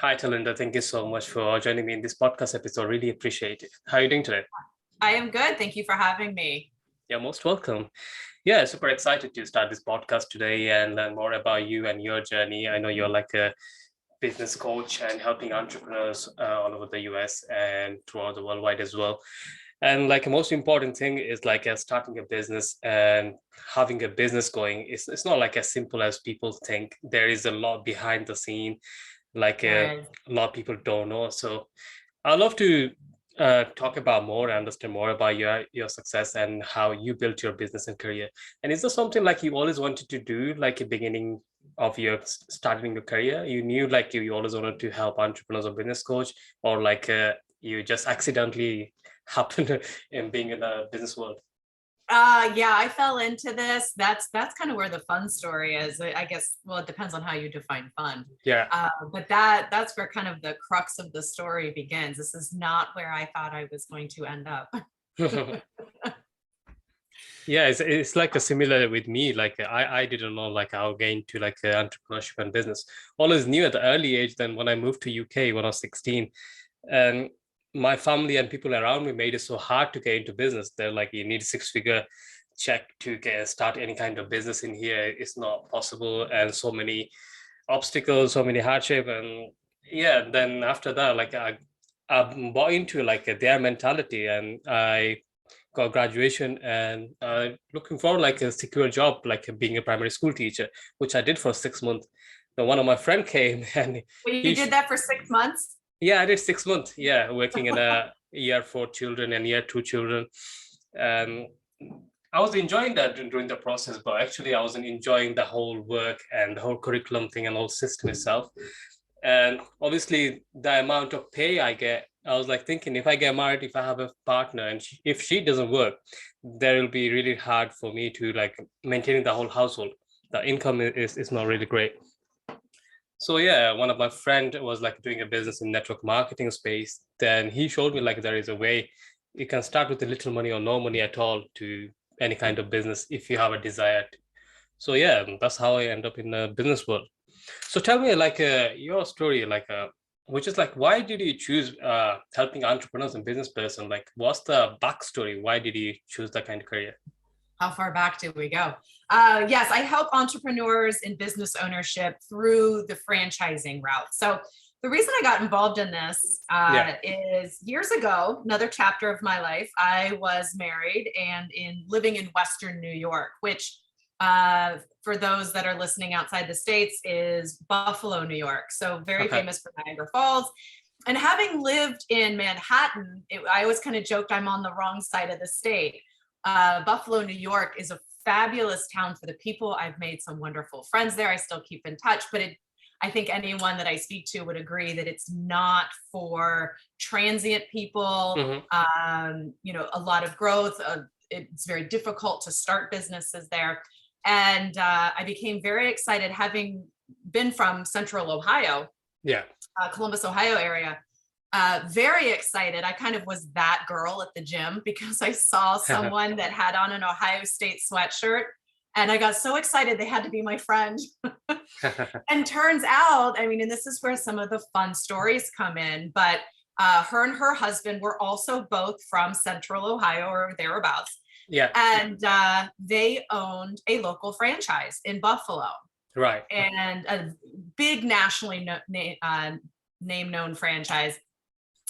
Hi, Telanda. Thank you so much for joining me in this podcast episode. Really appreciate it. How are you doing today? I am good. Thank you for having me. You're most welcome. Yeah, super excited to start this podcast today and learn more about you and your journey. I know you're like a business coach and helping entrepreneurs all over the US and throughout the worldwide as well. And like the most important thing is like starting a business and having a business going. It's not like as simple as people think. There is a lot behind the scene, like There is. a lot of people don't know. So I'd love to talk about more, understand more about your success and how you built your business and career. And is there something like you always wanted to do, like at beginning of your starting your career? You knew like you always wanted to help entrepreneurs or business coach, or like you just accidentally happened in being in the business world? Yeah, I fell into this. That's kind of where the fun story is. I guess, well, it depends on how you define fun. Yeah. But that's where kind of the crux of the story begins. This is not where I thought I was going to end up. Yeah, it's like a similar with me. Like I didn't know like I'll get into like entrepreneurship and business. Always knew at the early age. Then when I moved to UK when I was 16, and my family and people around me made it so hard to get into business. They're like, you need six-figure check to get start any kind of business in here. It's not possible, and so many obstacles, so many hardship, and yeah. Then after that, like I bought into like their mentality, and I got graduation and looking for like a secure job, like being a primary school teacher, which I did for 6 months. Then one of my friend came and Well, you he, did that for 6 months? yeah, I did 6 months. Yeah, working in a year four children and year two children. And I was enjoying that during the process, but actually I wasn't enjoying the whole work and the whole curriculum thing and whole system itself. And obviously the amount of pay I get, I was like thinking if I get married, if I have a partner and if she doesn't work, there will be really hard for me to like maintaining the whole household. The income is not really great. So yeah, one of my friend was like doing a business in network marketing space. Then he showed me like there is a way you can start with a little money or no money at all to any kind of business if you have a desire to. So yeah, that's how I end up in the business world. So tell me like your story, like which is like why did you choose helping entrepreneurs and business person? Like what's the backstory? Why did you choose that kind of career? How far back did we go? Yes, I help entrepreneurs in business ownership through the franchising route. So the reason I got involved in this Yeah. is years ago, another chapter of my life, I was married and in living in Western New York, which for those that are listening outside the States is Buffalo, New York. So very Okay. famous for Niagara Falls. And having lived in Manhattan, I always kind of joked I'm on the wrong side of the state. Buffalo, New York is a fabulous town for the people. I've made some wonderful friends there. I still keep in touch, but I think anyone that I speak to would agree that it's not for transient people. Hmm. A lot of growth. It's very difficult to start businesses there. And I became very excited having been from Central Ohio, Yeah. Columbus, Ohio area. Very excited. I kind of was that girl at the gym because I saw someone that had on an Ohio State sweatshirt and I got so excited they had to be my friend. And turns out, I mean, and this is where some of the fun stories come in, but her and her husband were also both from Central Ohio or thereabouts. Yeah. And they owned a local franchise in Buffalo Right. and a big nationally name known franchise.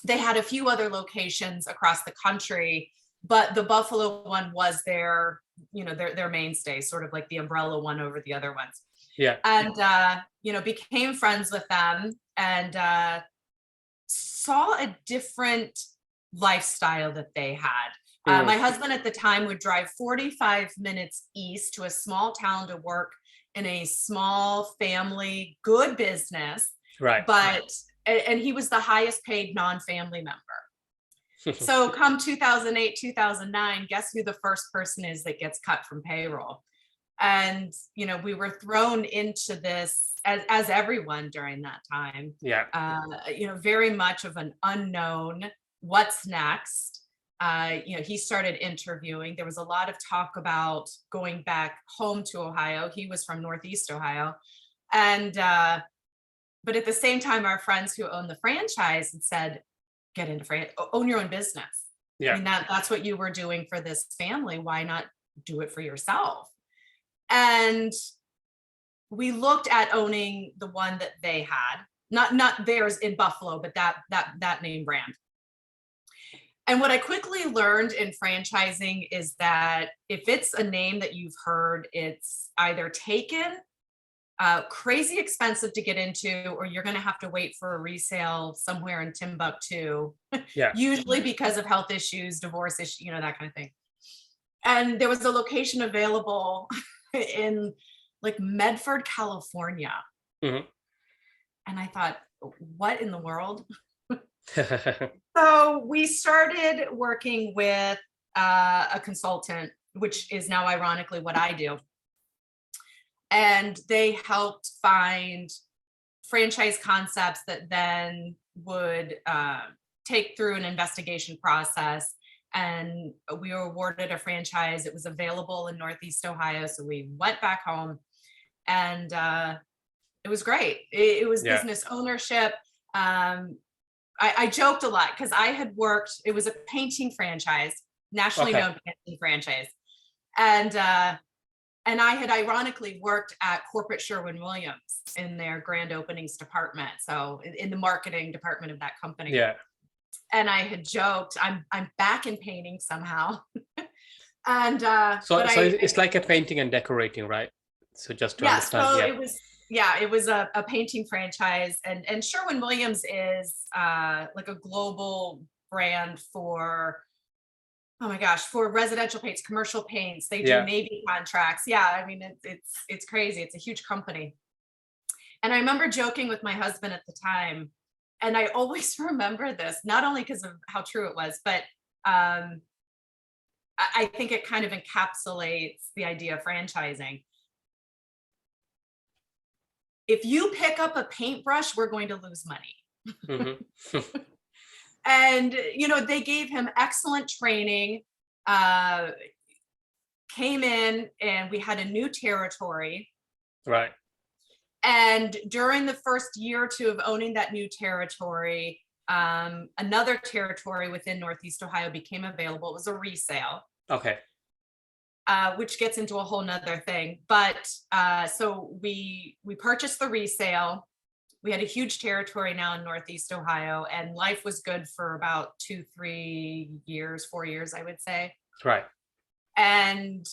They had a few other locations across the country, but the Buffalo one was their mainstay, sort of like the umbrella one over the other ones. Yeah. And became friends with them and saw a different lifestyle that they had. Mm. My husband at the time would drive 45 minutes east to a small town to work in a small family good business, Right. but and he was the highest paid non-family member. So come 2008, 2009, guess who the first person is that gets cut from payroll? And we were thrown into this as everyone during that time. Yeah. Very much of an unknown. What's next? He started interviewing. There was a lot of talk about going back home to Ohio. He was from Northeast Ohio, and But at the same time, our friends who own the franchise had said, get into own your own business. I Yeah. mean, that's what you were doing for this family. Why not do it for yourself? And we looked at owning the one that they had, not theirs in Buffalo, but that name brand. And what I quickly learned in franchising is that if it's a name that you've heard, it's either taken, crazy expensive to get into, or you're going to have to wait for a resale somewhere in Timbuktu, Yeah. usually because of health issues, divorce issues, that kind of thing. And there was a location available in like Medford, California. Mm-hmm. And I thought, what in the world? So we started working with a consultant, which is now ironically what I do. And they helped find franchise concepts that then would take through an investigation process. And we were awarded a franchise. It was available in Northeast Ohio. So we went back home, and it was great. It was business ownership. I joked a lot because I had worked, it was a painting franchise, nationally known painting franchise. And I had ironically worked at corporate Sherwin-Williams in their grand openings department. So in the marketing department of that company. Yeah. And I had joked, I'm back in painting somehow. And so it's like a painting and decorating, right? So just to understand. So it was a painting franchise, and Sherwin-Williams is like a global brand for, oh my gosh, for residential paints, commercial paints. They do Navy contracts. Yeah, I mean, it's crazy. It's a huge company. And I remember joking with my husband at the time, and I always remember this, not only because of how true it was, but I think it kind of encapsulates the idea of franchising. If you pick up a paintbrush, we're going to lose money. Mm-hmm. And, they gave him excellent training, came in, and we had a new territory. Right. And during the first year or two of owning that new territory, another territory within Northeast Ohio became available. It was a resale. Okay. Which gets into a whole nother thing. But so we purchased the resale. We had a huge territory now in Northeast Ohio, and life was good for about 4 years, I would say. Right. And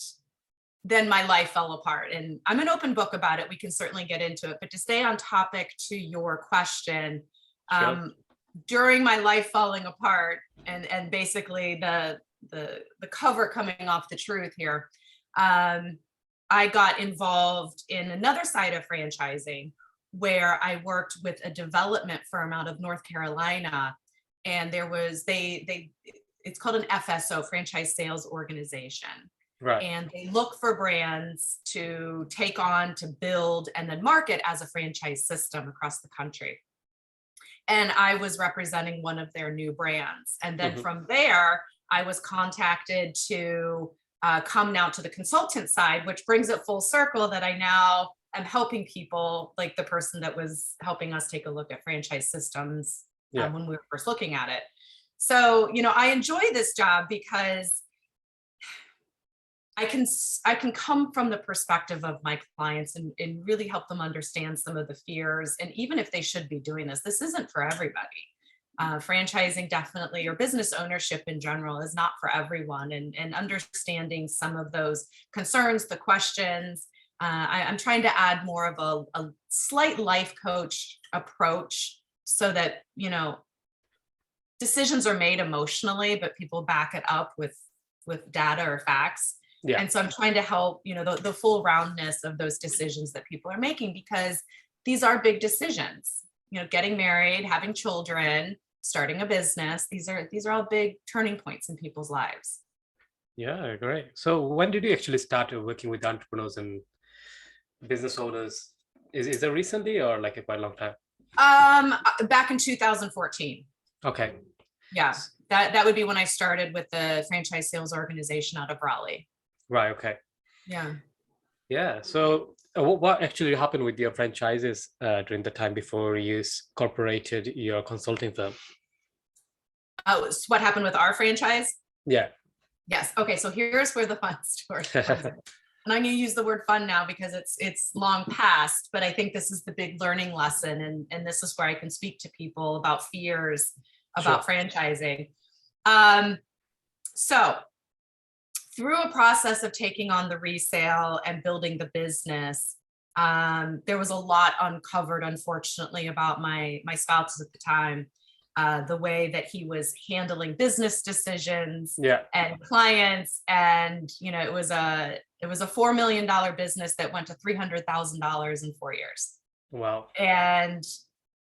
then my life fell apart, and I'm an open book about it. We can certainly get into it, but to stay on topic to your question, Sure. During my life falling apart, and basically the cover coming off the truth here, I got involved in another side of franchising, where I worked with a development firm out of North Carolina, and there was it's called an FSO, franchise sales organization. Right. And they look for brands to take on, to build, and then market as a franchise system across the country. And I was representing one of their new brands. And then from there, I was contacted to come now to the consultant side, which brings it full circle that I now am helping people, like the person that was helping us take a look at franchise systems when we were first looking at it. So, I enjoy this job because I can come from the perspective of my clients and really help them understand some of the fears. And even if they should be doing this isn't for everybody. Franchising definitely, or business ownership in general, is not for everyone. And understanding some of those concerns, the questions, I'm trying to add more of a slight life coach approach, so that, decisions are made emotionally, but people back it up with data or facts. Yeah. And so I'm trying to help, the full roundness of those decisions that people are making, because these are big decisions, getting married, having children, starting a business. These are all big turning points in people's lives. Yeah, great. So when did you actually start working with entrepreneurs and business owners? Is it recently, or like a quite long time? Back in 2014. Okay. Yeah, that would be when I started with the franchise sales organization out of Raleigh. Right. Okay. Yeah. Yeah. So What actually happened with your franchises during the time before you incorporated your consulting firm? Oh, so what happened with our franchise? Yeah. Yes. Okay. So here's where the fun story comes in. And I'm going to use the word fun now because it's long past, but I think this is the big learning lesson. And this is where I can speak to people about fears Sure. about franchising. So through a process of taking on the resale and building the business, there was a lot uncovered, unfortunately, about my spouse at the time. The way that he was handling business decisions Yeah. and clients, and it was a $4 million business that went to $300,000 in 4 years. Wow. And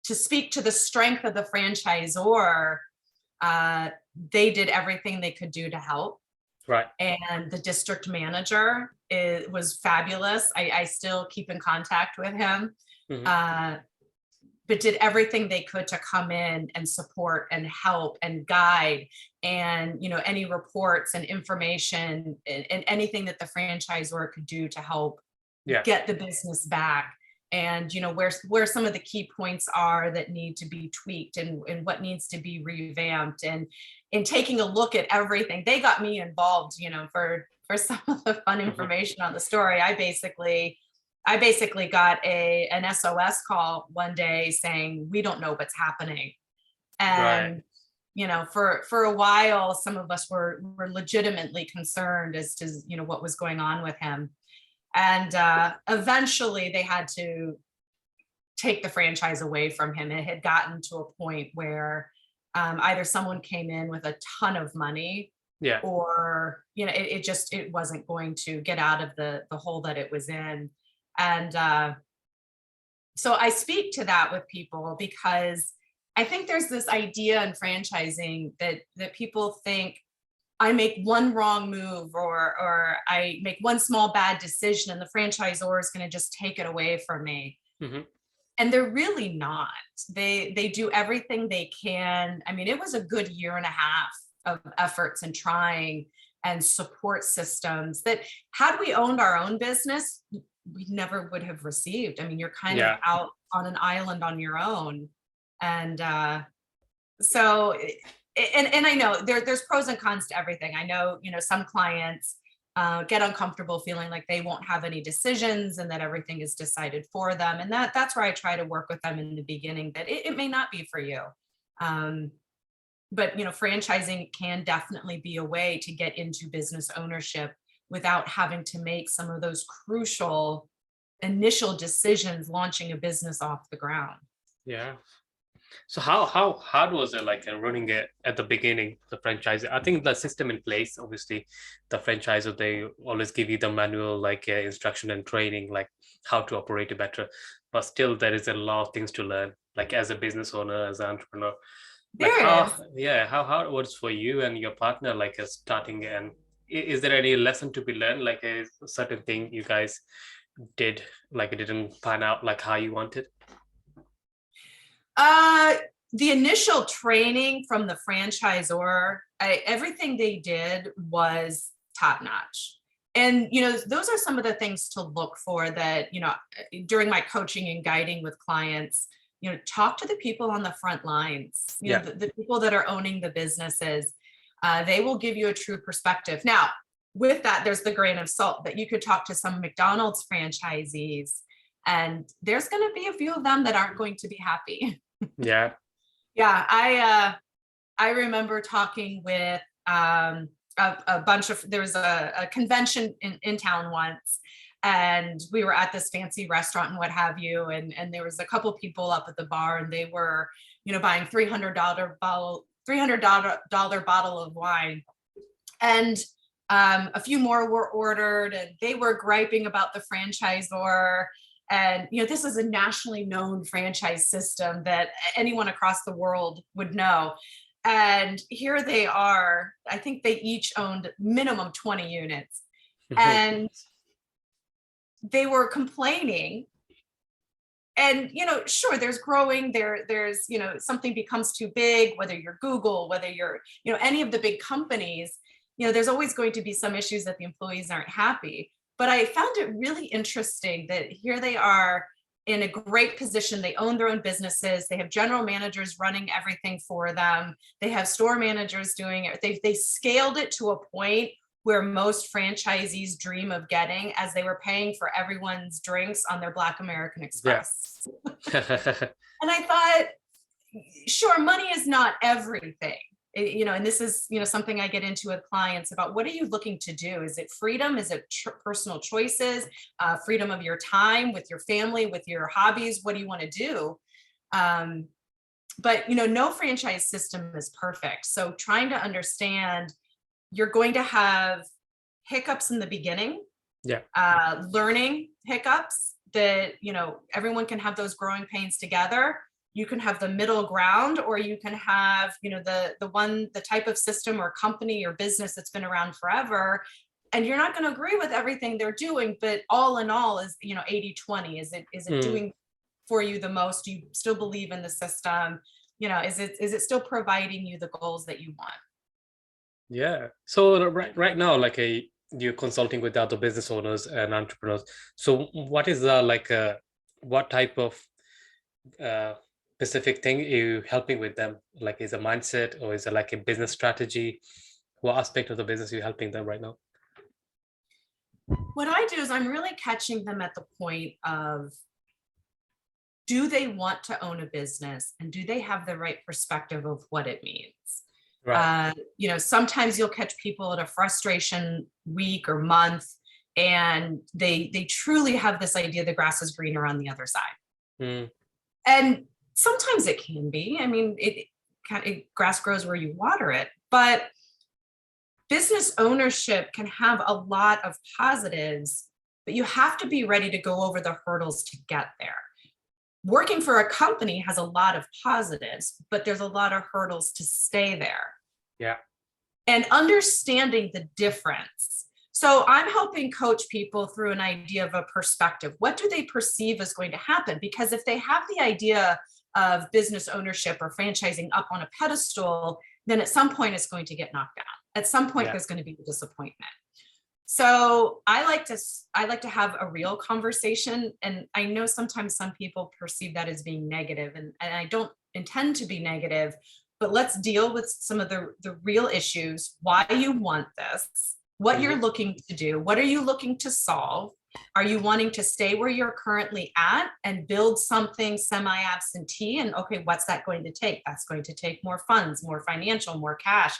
to speak to the strength of the franchisor, they did everything they could do to help. Right. And the district manager was fabulous. I still keep in contact with him. Mm-hmm. But did everything they could to come in and support and help and guide, and any reports and information and anything that the franchisor could do to help get the business back, and where some of the key points are that need to be tweaked, and what needs to be revamped, and in taking a look at everything. They got me involved for some of the fun information on the story. I basically got an SOS call one day saying, we don't know what's happening. And, for a while, some of us were legitimately concerned as to, what was going on with him. And eventually they had to take the franchise away from him. It had gotten to a point where either someone came in with a ton of money, or, it wasn't going to get out of the hole that it was in. And so I speak to that with people because I think there's this idea in franchising that people think I make one wrong move or I make one small bad decision and the franchisor is going to just take it away from me. Mm-hmm. And they're really not. They do everything they can. I mean, it was a good year and a half of efforts and trying and support systems that, had we owned our own business, we never would have received. I mean, you're kind of out on an island on your own. And so, and I know there's pros and cons to everything. I know, some clients get uncomfortable feeling like they won't have any decisions and that everything is decided for them. And that's where I try to work with them in the beginning, that it may not be for you. But, franchising can definitely be a way to get into business ownership without having to make some of those crucial initial decisions launching a business off the ground. Yeah. So how hard was it, like running it at the beginning, the franchise? I think the system in place, obviously, the franchisor, they always give you the manual, like instruction and training, like how to operate it better. But still, there is a lot of things to learn, like as a business owner, as an entrepreneur. Like how hard it was for you and your partner, like starting, and is there any lesson to be learned, like a certain thing you guys did, like it didn't pan out like how you wanted? The initial training from the franchisor, everything they did was top notch. And, those are some of the things to look for that, during my coaching and guiding with clients, talk to the people on the front lines, the people that are owning the businesses. They will give you a true perspective. Now, with that, there's the grain of salt that you could talk to some McDonald's franchisees, and there's going to be a few of them that aren't going to be happy. Yeah. I remember talking with a bunch of, there was a convention in town once, and we were at this fancy restaurant and what have you, and there was a couple people up at the bar, and they were buying $300 bottle of wine, and a few more were ordered, and they were griping about the franchisor. And, this is a nationally known franchise system that anyone across the world would know. And here they are, I think they each owned minimum 20 units. And they were complaining. And, sure, there's growing, there's, something becomes too big, whether you're Google, whether you're, any of the big companies, there's always going to be some issues that the employees aren't happy. But I found it really interesting that here they are in a great position. They own their own businesses. They have general managers running everything for them. They have store managers doing it. They scaled it to a point where most franchisees dream of getting, as they were paying for everyone's drinks on their Black American Yeah. Express. And I thought, sure, money is not everything. And this is, something I get into with clients about, what are you looking to do? Is it freedom? Is it personal choices, freedom of your time with your family, with your hobbies? What do you want to do? But, no franchise system is perfect. So trying to understand, you're going to have hiccups in the beginning, learning hiccups that, everyone can have those growing pains together. You can have the middle ground, or you can have, the type of system or company or business that's been around forever. And you're not going to agree with everything they're doing, but all in all is, 80-20. Is it doing for you the most? Do you still believe in the system? Is it still providing you the goals that you want? Yeah. So right now, you're consulting with other business owners and entrepreneurs. So what is what type of specific thing are you helping with them? Like, is a mindset, or is it like a business strategy? What aspect of the business are you helping them right now? What I do is I'm really catching them at the point of, do they want to own a business, and do they have the right perspective of what it means? Right. Sometimes you'll catch people at a frustration week or month, and they truly have this idea the grass is greener on the other side. And sometimes it can be. I mean, grass grows where you water it, but business ownership can have a lot of positives, but you have to be ready to go over the hurdles to get there. Working for a company has a lot of positives, but there's a lot of hurdles to stay there. Yeah. And understanding the difference. So I'm helping coach people through an idea of a perspective. What do they perceive is going to happen? Because if they have the idea of business ownership or franchising up on a pedestal, then at some point it's going to get knocked down. At some point, there's going to be a disappointment. So I like to have a real conversation. And I know sometimes some people perceive that as being negative, and I don't intend to be negative, but let's deal with some of the real issues, why you want this, what you're looking to do, what are you looking to solve? Are you wanting to stay where you're currently at and build something semi-absentee? And okay, what's that going to take? That's going to take more funds, more financial, more cash,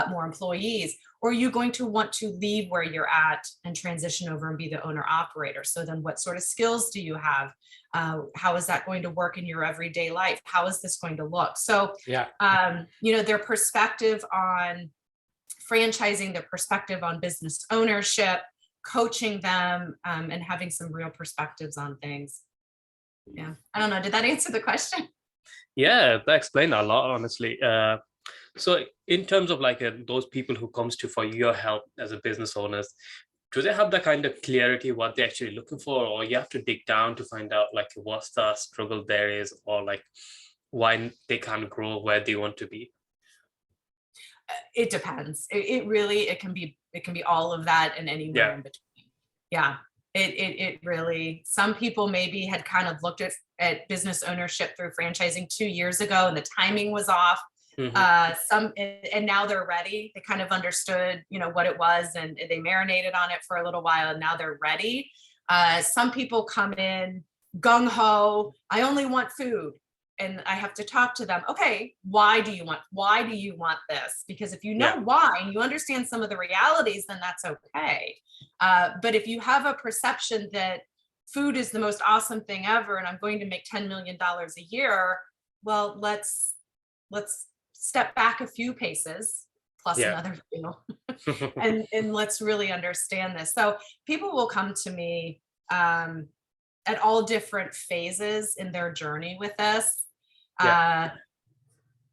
more employees. Or are you going to want to leave where you're at and transition over and be the owner operator? So then what sort of skills do you have? How is that going to work in your everyday life? How is this going to look? So, their perspective on franchising, their perspective on business ownership, coaching them, and having some real perspectives on things. Yeah. I don't know. Did that answer the question? Yeah, that explained a lot, honestly. So in terms of those people who comes to for your help as a business owners, do they have the kind of clarity what they're actually looking for, or you have to dig down to find out what's the struggle there is, or why they can't grow where they want to be? It depends. It can be all of that and anywhere in between. Yeah. It really, some people maybe had kind of looked at business ownership through franchising 2 years ago and the timing was off. And now they're ready. They kind of understood, what it was, and they marinated on it for a little while, and now they're ready. Some people come in gung ho. I only want food. And I have to talk to them. Okay, why do you want this? Because if you know why and you understand some of the realities, then that's okay. But if you have a perception that food is the most awesome thing ever and I'm going to make $10 million a year, well, let's step back a few paces plus another few and let's really understand this. So people will come to me at all different phases in their journey with this. And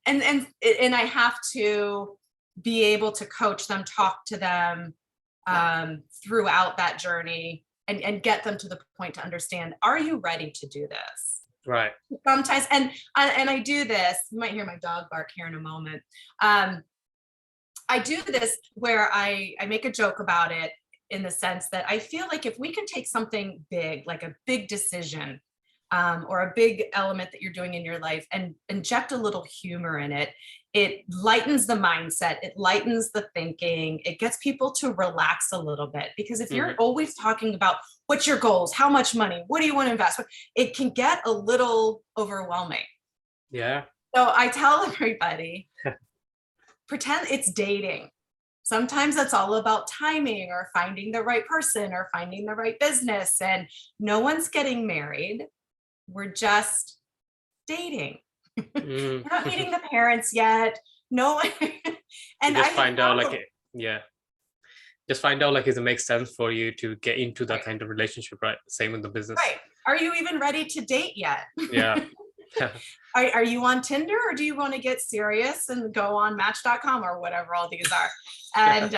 I have to be able to coach them, talk to them throughout that journey and get them to the point to understand, are you ready to do this? Right. Sometimes, and I do this, you might hear my dog bark here in a moment. I do this where I make a joke about it. in the sense that I feel like if we can take something big, like a big decision, or a big element that you're doing in your life, and inject a little humor in it, it lightens the mindset, it lightens the thinking, it gets people to relax a little bit. Because if you're always talking about what's your goals, how much money, what do you want to invest, it can get a little overwhelming. Yeah. So I tell everybody, pretend it's dating. Sometimes it's all about timing or finding the right person or finding the right business, and no one's getting married. We're just dating. We're not meeting the parents yet. No. And You I just have find out found, yeah. Just find out like if it makes sense for you to get into that right, kind of relationship, right? Same with the business. right. Are you even ready to date yet? Yeah. Are you on Tinder, or do you want to get serious and go on Match.com or whatever all these are? And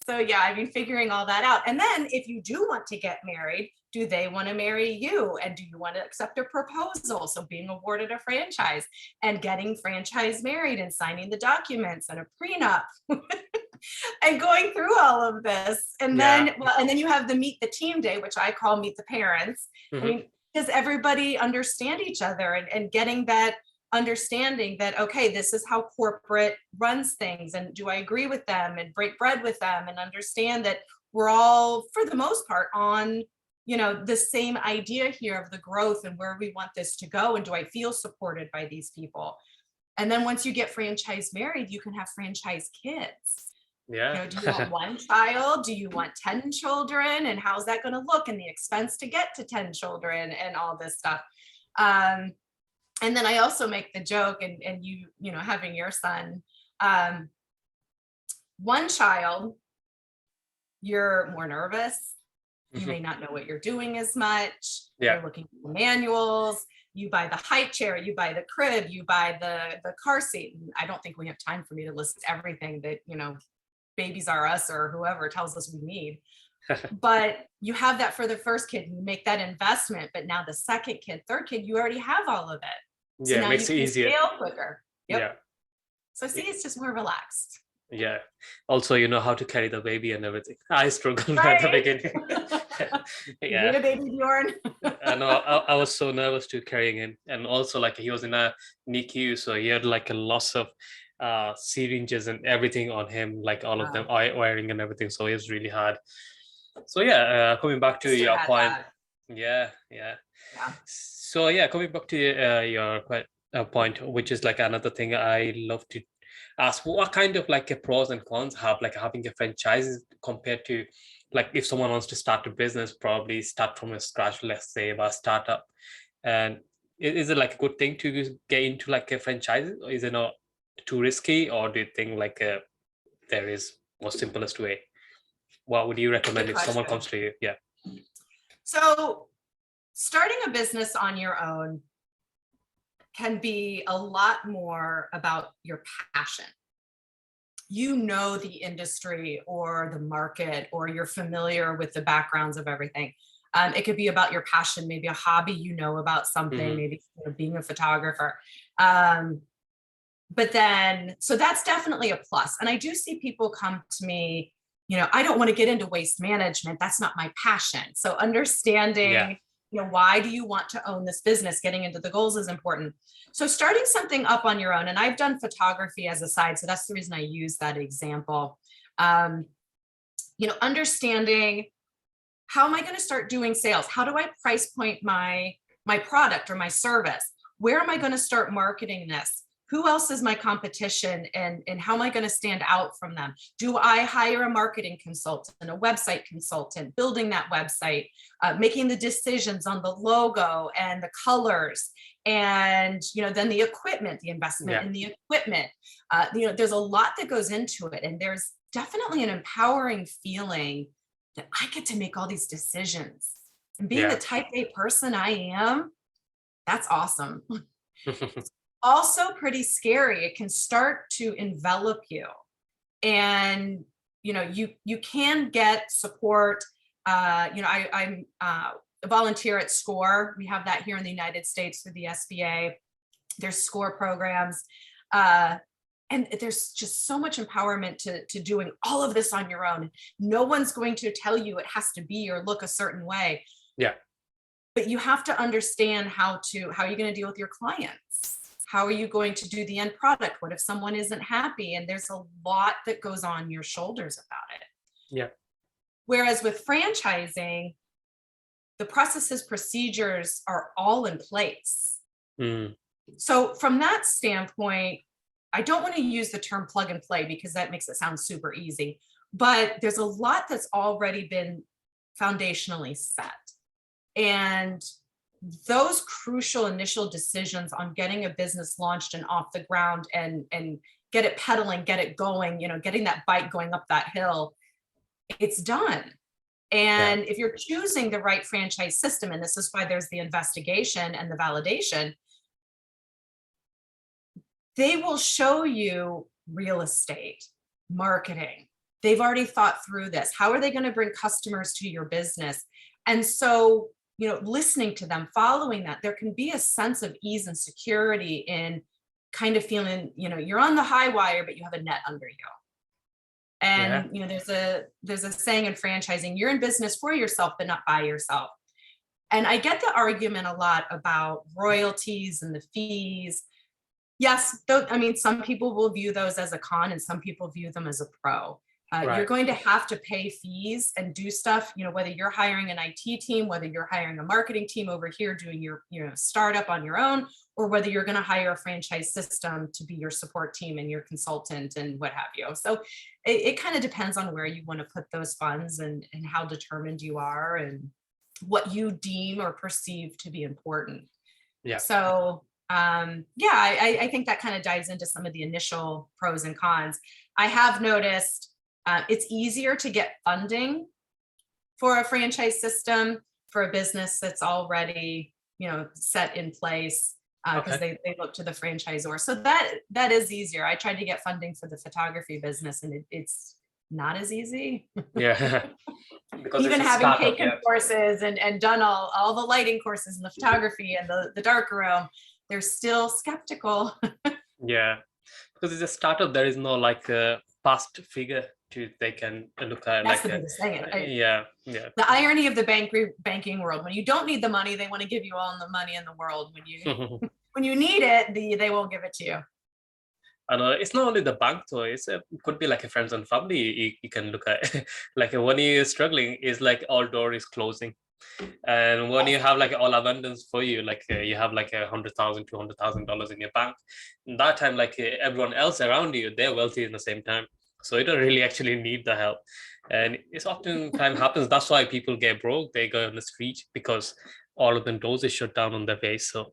so, yeah, I mean, figuring all that out. And then if you do want to get married, do they want to marry you? And do you want to accept a proposal? So being awarded a franchise and getting franchise married and signing the documents and a prenup and going through all of this. And then, well, and then you have the meet the team day, which I call meet the parents. I mean, does everybody understand each other, and getting that understanding that, okay, this is how corporate runs things, and do I agree with them and break bread with them and understand that we're all, for the most part, on, you know, the same idea here of the growth and where we want this to go, and do I feel supported by these people? And then once you get franchise married, you can have franchise kids. Yeah. You know, do you want one child? Do you want 10 children? And how's that going to look, and the expense to get to 10 children and all this stuff? And then I also make the joke, and you know, having your son, one child, you're more nervous. You may not know what you're doing as much. You're looking at the manuals. You buy the high chair, you buy the crib, you buy the car seat. And I don't think we have time for me to list everything that, you know, Babies R Us or whoever tells us we need. But you have that for the first kid, you make that investment. But now the second kid, third kid, you already have all of it. So Yeah, now makes you it can easier. scale quicker. Yep. Yeah. So see, it's just more relaxed. Yeah. Also, you know how to carry the baby and everything. I struggled Right? at the beginning. You need a baby, Bjorn. I know. I was so nervous to carrying him, and also like he was in a NICU, so he had like a loss of syringes and everything on him, like all of them, wiring and everything. So it was really hard. So yeah, coming back to your point. Yeah. So yeah, coming back to your point, which is like another thing I love to ask: what kind of like a pros and cons have like having a franchise compared to like if someone wants to start a business, probably start from a scratch, let's say a startup, and is it like a good thing to get into like a franchise, or is it not too risky, or do you think like there is more simplest way? What would you recommend if someone comes to you? Yeah. So starting a business on your own can be a lot more about your passion. You know the industry or the market, or you're familiar with the backgrounds of everything. It could be about your passion, maybe a hobby, you know, about something, maybe, you know, being a photographer. But then, so that's definitely a plus. And I do see people come to me, you know, I don't want to get into waste management. That's not my passion. So understanding, you know, why do you want to own this business? Getting into the goals is important. So starting something up on your own, and I've done photography as a side, so that's the reason I use that example. You know, understanding, how am I going to start doing sales? How do I price point my product or my service? Where am I going to start marketing this? Who else is my competition, and how am I going to stand out from them? Do I hire a marketing consultant, a website consultant, building that website, making the decisions on the logo and the colors, and, you know, then the equipment, the investment in the equipment. You know, there's a lot that goes into it, and there's definitely an empowering feeling that I get to make all these decisions. And being the type A person I am, that's awesome. Also pretty scary. It can start to envelop you, and, you know, you can get support. You know, I'm a volunteer at SCORE. We have that here in the United States through the SBA. There's SCORE programs. And there's just so much empowerment to doing all of this on your own. No one's going to tell you it has to be or look a certain way. Yeah. But you have to understand how are you going to deal with your clients? How are you going to do the end product? What if someone isn't happy? And there's a lot that goes on your shoulders about it. Yeah. Whereas with franchising, the processes, procedures are all in place. So from that standpoint, I don't want to use the term plug and play because that makes it sound super easy, but there's a lot that's already been foundationally set. And those crucial initial decisions on getting a business launched and off the ground and get it pedaling, get it going, getting that bike going up that hill, it's done. And if you're choosing the right franchise system, and this is why there's the investigation and the validation, they will show you real estate, marketing. They've already thought through this. How are they going to bring customers to your business? And so, listening to them, following that, there can be a sense of ease and security in kind of feeling, you're on the high wire, but you have a net under you. And, there's a saying in franchising, you're in business for yourself, but not by yourself. And I get the argument a lot about royalties and the fees. Yes, some people will view those as a con and some people view them as a pro. You're going to have to pay fees and do stuff, whether you're hiring an IT team, whether you're hiring a marketing team over here doing your, startup on your own, or whether you're going to hire a franchise system to be your support team and your consultant and what have you. So it kind of depends on where you want to put those funds and how determined you are and what you deem or perceive to be important. Yeah. So I think that kind of dives into some of the initial pros and cons. I have noticed it's easier to get funding for a franchise system for a business that's already, set in place because they look to the franchisor. So that is easier. I tried to get funding for the photography business and it's not as easy. Yeah. Because even having taken courses and done all the lighting courses and the photography and the dark room, they're still skeptical. Yeah, because it's a startup. There is no past figure they can look at. That's the biggest thing. Yeah. The irony of the banking world: when you don't need the money, they want to give you all the money in the world. When you need it, they won't give it to you. And it's not only the bank though. It could be like a friends and family. You can look at when you're struggling, is all door is closing. And when you have all abundance for you, you have $100,000, $200,000 in your bank, that time everyone else around you, they're wealthy in the same time, so you don't really actually need the help. And it's often time happens. That's why people get broke. They go on the street because all of the doors is shut down on their face. So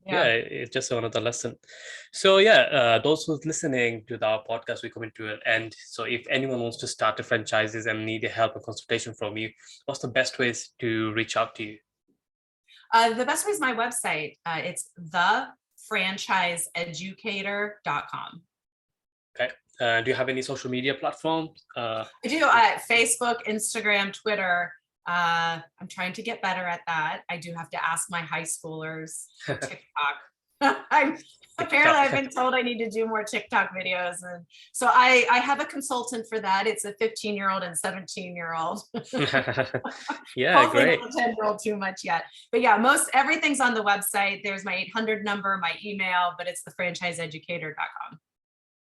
it's just another lesson. So those who's listening to our podcast, we come into an end. So if anyone wants to start a franchises and need help and consultation from you, what's the best ways to reach out to you? The best way is my website. It's thefranchiseeducator.com. Okay. Do you have any social media platforms? I do. Facebook, Instagram, Twitter. I'm trying to get better at that. I do have to ask my high schoolers. TikTok. Apparently I've been told I need to do more TikTok videos. And so I have a consultant for that. It's a 15-year-old and 17-year-old. Yeah, great. Not a 10-year-old too much yet. But yeah, everything's on the website. There's my 800 number, my email, but it's thefranchiseeducator.com.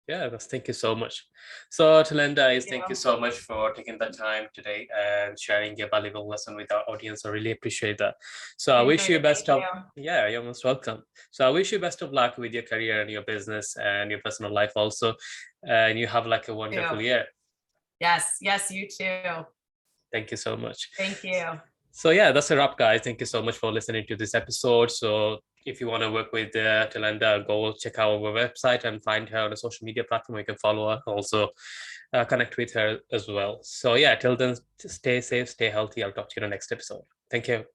Yeah, thank you so much. So Telanda, thank you so much for taking the time today and sharing your valuable lesson with our audience. I really appreciate that. So I wish you best of, you're most welcome. So I wish you best of luck with your career and your business and your personal life also. And you have a wonderful year. Yes, you too. Thank you so much. Thank you. So that's a wrap, guys. Thank you so much for listening to this episode. So if you want to work with Telanda, go check out our website and find her on a social media platform. You can follow her, also connect with her as well. So till then, stay safe, stay healthy. I'll talk to you in the next episode. Thank you.